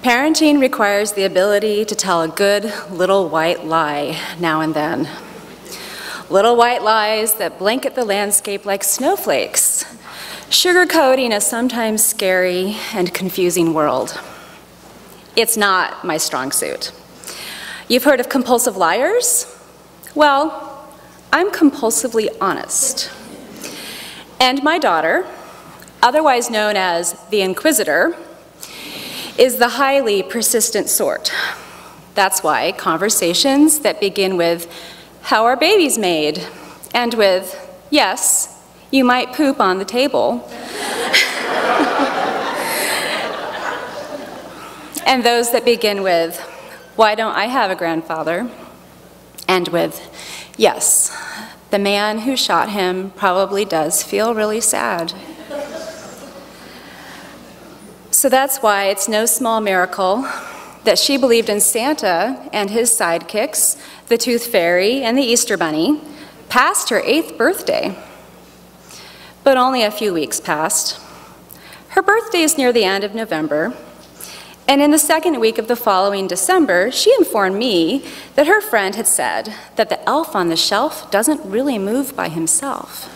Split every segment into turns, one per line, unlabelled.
Parenting requires the ability to tell a good little white lie now and then. Little white lies that blanket the landscape like snowflakes, sugarcoating a sometimes scary and confusing world. It's not my strong suit. You've heard of compulsive liars? Well, I'm compulsively honest. And my daughter, otherwise known as the Inquisitor, is the highly persistent sort. That's why conversations that begin with, "How are babies made?" and with, "Yes, you might poop on the table," and those that begin with, "Why don't I have a grandfather?" and with, "Yes, the man who shot him probably does feel really sad." So that's why it's no small miracle that she believed in Santa and his sidekicks, the Tooth Fairy and the Easter Bunny, past her 8th birthday. But only a few weeks passed. Her birthday is near the end of November, and in the second week of the following December, she informed me that her friend had said that the elf on the shelf doesn't really move by himself,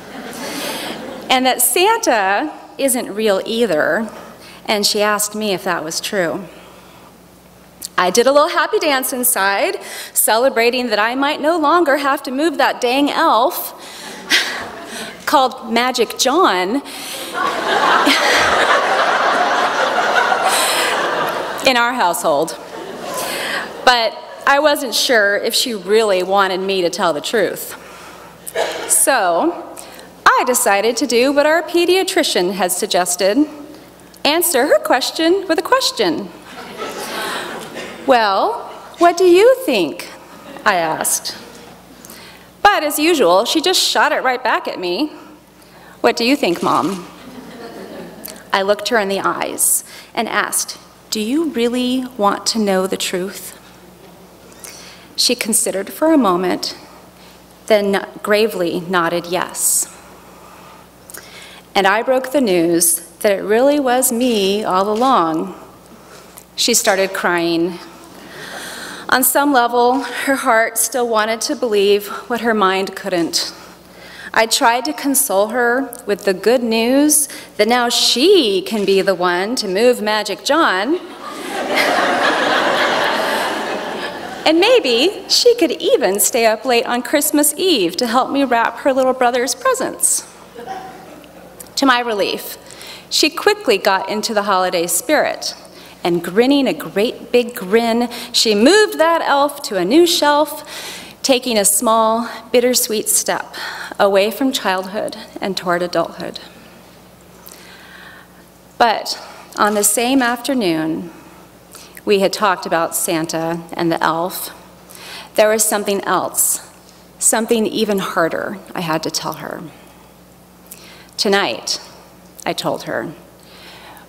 and that Santa isn't real either, and she asked me if that was true. I did a little happy dance inside, celebrating that I might no longer have to move that dang elf, called Magic John, in our household. But I wasn't sure if she really wanted me to tell the truth. So I decided to do what our pediatrician had suggested: answer her question with a question. "Well, what do you think?" I asked. But as usual, she just shot it right back at me. "What do you think, Mom?" I looked her in the eyes and asked, "Do you really want to know the truth?" She considered for a moment, then gravely nodded yes. And I broke the news that it really was me all along. She started crying. On some level, her heart still wanted to believe what her mind couldn't. I tried to console her with the good news that now she can be the one to move Magic John. And maybe she could even stay up late on Christmas Eve to help me wrap her little brother's presents. To my relief, she quickly got into the holiday spirit, and grinning a great big grin, she moved that elf to a new shelf, taking a small, bittersweet step away from childhood and toward adulthood. But on the same afternoon, we had talked about Santa and the elf. There was something else, something even harder I had to tell her. "Tonight," I told her,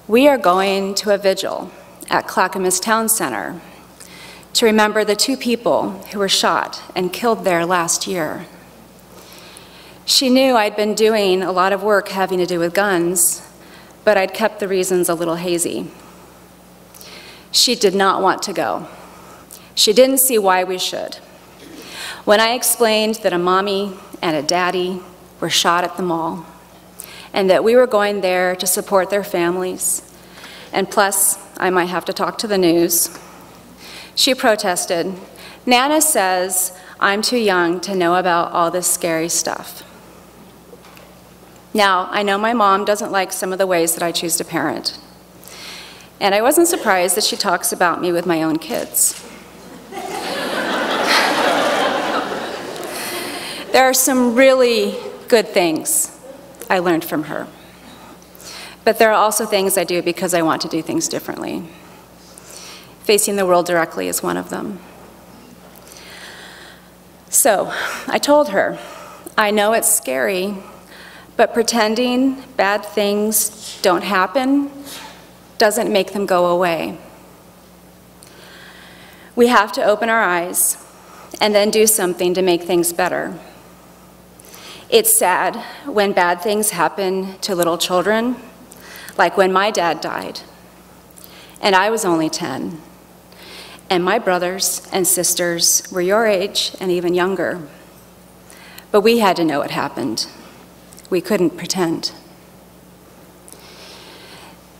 "we are going to a vigil at Clackamas Town Center to remember the 2 people who were shot and killed there last year." She knew I'd been doing a lot of work having to do with guns, but I'd kept the reasons a little hazy. She did not want to go. She didn't see why we should. When I explained that a mommy and a daddy were shot at the mall, and that we were going there to support their families, and plus I might have to talk to the news, she protested, "Nana says I'm too young to know about all this scary stuff." Now, I know my mom doesn't like some of the ways that I choose to parent, and I wasn't surprised that she talks about me with my own kids. There are some really good things I learned from her, but there are also things I do because I want to do things differently. Facing the world directly is one of them. So I told her, "I know it's scary, but pretending bad things don't happen doesn't make them go away. We have to open our eyes and then do something to make things better. It's sad when bad things happen to little children, like when my dad died. and I was only 10. And my brothers and sisters were your age and even younger. But we had to know what happened. We couldn't pretend.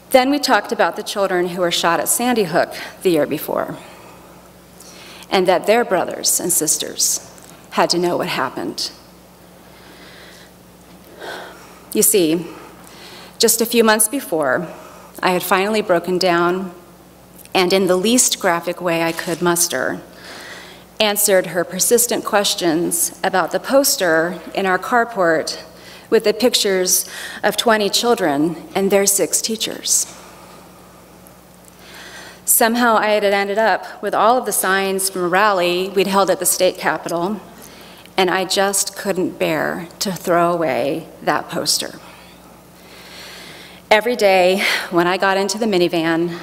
Then we talked about the children who were shot at Sandy Hook the year before, and that their brothers and sisters had to know what happened. You see, just a few months before, I had finally broken down and, in the least graphic way I could muster, answered her persistent questions about the poster in our carport with the pictures of 20 children and their 6 teachers. Somehow I had ended up with all of the signs from a rally we'd held at the state capitol, and I just couldn't bear to throw away that poster. Every day when I got into the minivan,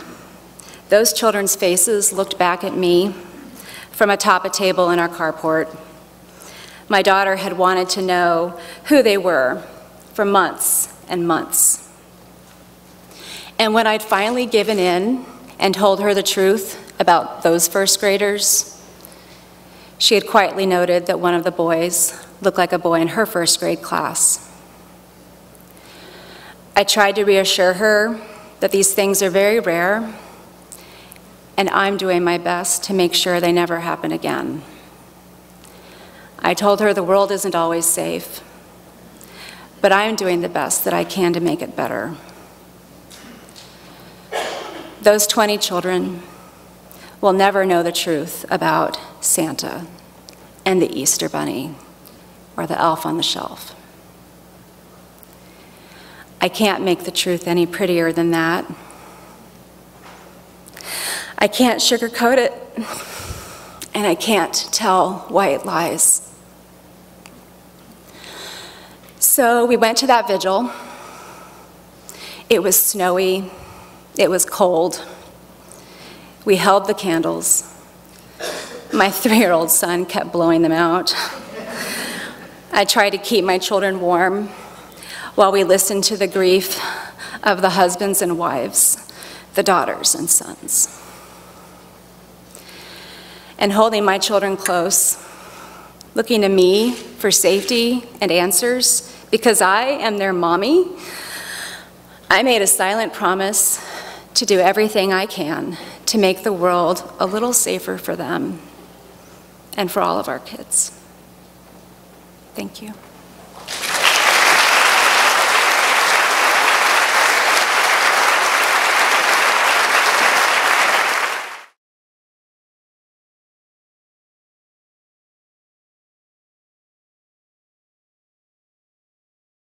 those children's faces looked back at me from atop a table in our carport. My daughter had wanted to know who they were for months and months. And when I'd finally given in and told her the truth about those first graders, she had quietly noted that one of the boys looked like a boy in her first grade class. I tried to reassure her that these things are very rare, and I'm doing my best to make sure they never happen again. I told her the world isn't always safe, but I'm doing the best that I can to make it better. Those 20 children will never know the truth about Santa and the Easter Bunny or the elf on the shelf. I can't make the truth any prettier than that. I can't sugarcoat it, and I can't tell white lies. So we went to that vigil. It was snowy. It was cold. We held the candles. My 3-year-old son kept blowing them out. I tried to keep my children warm while we listened to the grief of the husbands and wives, the daughters and sons. And holding my children close, looking to me for safety and answers, because I am their mommy, I made a silent promise to do everything I can to make the world a little safer for them and for all of our kids. Thank you.